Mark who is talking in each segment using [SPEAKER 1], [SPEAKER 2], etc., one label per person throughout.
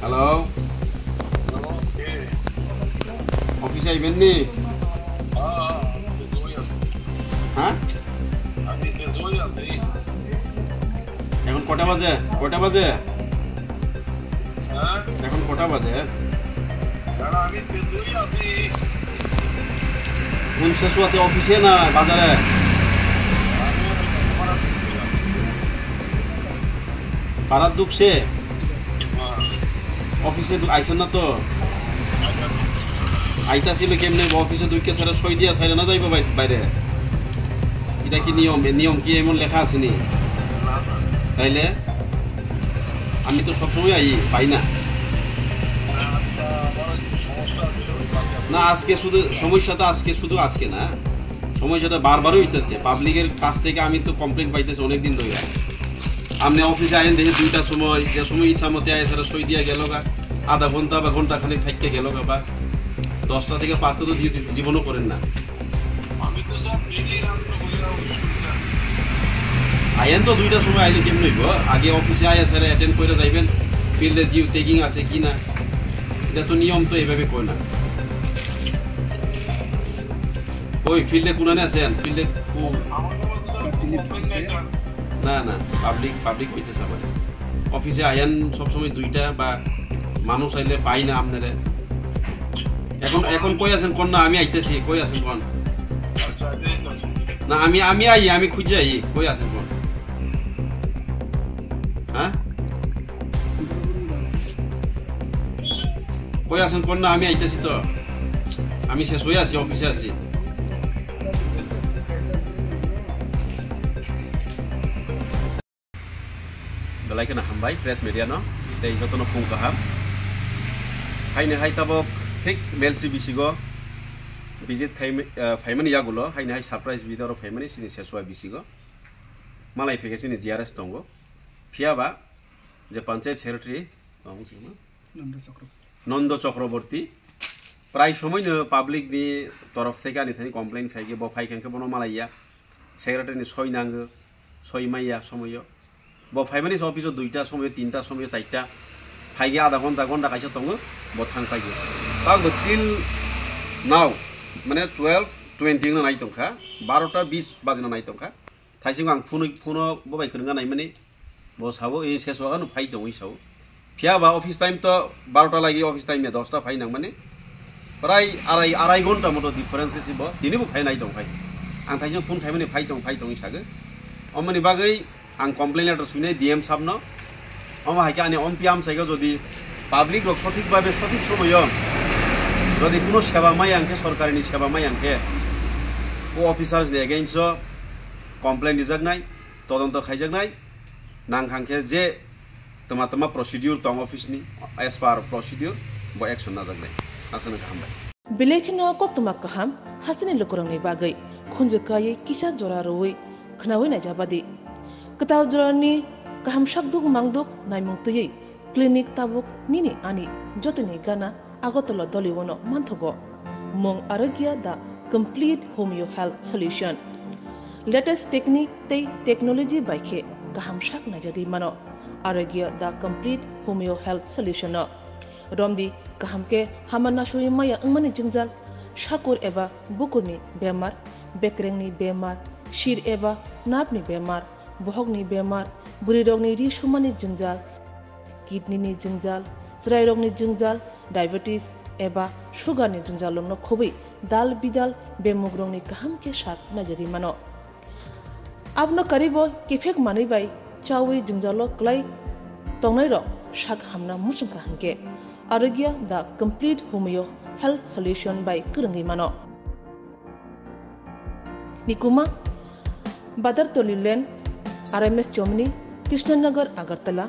[SPEAKER 1] Hello অফিসে আইবেন নি? হ্যাঁ এখন কটা বাজে? এখন কটা বাজে? কোন শেষুয়াতে অফিসে না বাজারে? পাড়ার দুঃখে অফিসে আইসেন না তো? আইতাছিল কেমনে অফিসে দুইকে সারা সই দিয়া সাইরে না যাইব বাইরে? এটা কি নিয়ম কি এমন লেখা আছে নি? তাইলে আমি তো সবসময় পাই না। না আজকে শুধু সমস্যাটা আজকে না, সমস্যাটা বারবারই হইতেছে। পাবলিকের কাছ থেকে আমি তো কমপ্লেন পাইতেছি অনেকদিন ধরে। আপনি অফিসে আইন দেখে 2টার সময়, যে সময় ইচ্ছা মতে আয় সারা সই দিয়া গেল গা, আধা ঘন্টা বা ঘন্টা খানিক থাকতে গেল গা, বাস 10টা থেকে 5টা তো জীবনও করেন না। আইন তো 2টার সময় আইলে কেমন হইব? আগে অফিসে আয় স্যার অ্যাটেন্ড করে যাইবেন ফিল্ডে জিও টেকিং আছে কি না। এটা তো নিয়ম তো এইভাবে কয় না। ওই ফিল্ডে কোনানে আছেন? ফিল্ডে না পাবলিক হইতেছে আবার। অফিসে আয়ান সবসময় 2টা বা মানুষ আইলে পাই না আপনারা। এখন কই আছেন কোন? না আমি আইতেছি, কই আছেন কোন? না আমি খুঁজে আই, কই আছেন কোন? হ্যাঁ কই আছেন কোন? না আমি আইতেছি তো, আমি শেষ হয়ে আছি, অফিসে আছি। Belaikan hambai press media no, tei joto no phung kaham. Hai tabok thik melsi bisigo visit faimani yagulo, hai surprise video ro faimani sini sesua bisigo. Malai feke sini GRS tongo. Phiaba je panchayat secretary Nondo Chakraborty প্রায় সময় public নি তরফ থেকে আনি Thani complain ফাইগে ব ফাইখানকে বনো মালাইয়া secretary সই নাঙ্গ সই মাইয়া সময় ব ফাইমানি অফিস 2টার সময় 3টার সময় 4টা ফাইগে আধা ঘন্টা কাইছে তঙ্গ ব থাং ফাইগে তাও তিল নাও মানে 12:20 না নাই তংখা 12:20 বাজে না নাই তংখা থাইসিং আং ফোন ববাই করঙ্গা নাই মানে ব সাবো এই শেষ হওয়ানো ফাই দং ইসাও ফিয়াবা অফিস টাইম তো 12টা লাগি অফিস টাইম 10টা ফাই নাং মানে প্রায় আড়াই ঘন্টা মতো ডিফারেন্স গেছিব দিনবো ফাই নাই দং ফাই आं थाइजों फन थाइमाने फाइ दं हिसाबै अमनि बागै आं कमप्लेन लेटार सुनाय डीएम साहबनो अमा हाइके आनि अमपिआम साइगा जदि पाब्लिक रक सठिक भाबे सठिक समय जदि कोनो सेवा माइ आंके सरकारनि सेवा माइ आंके को अफिसार्स नि एगेन्स्ट कमप्लेन दिजाकनाय तदन्त खाइजाकनाय नांखांखे जे तमा प्रसिडिउर दं अफिसनि एज पार प्रसिडिउर ब एक्सन नाजाकनाय आसनो गाहामबाय
[SPEAKER 2] बिलेखिनो कक्तमा काहाम हासनि लोकरंनि बागै खुंजकायै किसा जरा रोय खनावै नायजाबादि कताव जरानि काहाम शाकदुक मांगदुक नायमुंतयै क्लिनिक ताबुक निनि आनि जतनि गाना आगतल दलिवनो मानथगो मं आरोग्य दा complete homeo health solution latest technique तै टेक्नोलॉजी बाइखे काहाम शाक नायजादि मानो आरोग्य दा कंप्लीट होमियो हेल्थ सल्यूशन रमदि काहाम के हामाना सुय माया अंगमानि जिंजाल शाकुर एबा बुकुरनि बेमार बेक्रेंनि बेमार शिर एबा नापनि बेमार बहगनि बेमार बुरि रोगनि रिसुमानि जिंजाल किडनीनि जिंजाल ज्राय रोगनि जिंजाल डायबिटीज एबा शुगारनि जिंजाल लोंनो खुबै दाल बिदाल बेमुग्रंनि काहाम के साथ नजरि मानो आपनो करीबो केफेक मानै बाय चावै जिंजालो क्लाय तंनाय रो शाक हामना मुसुंखा हंके आरोग्य दा complete homeo health solution by करंगै मानो निकुमा बादर तोलिलेन आरएमएस चोमनी कृष्णनगर अगरतला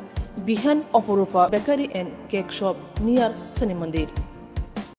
[SPEAKER 2] बिहान Aparupa bakery and cake shop near Shani मंदिर।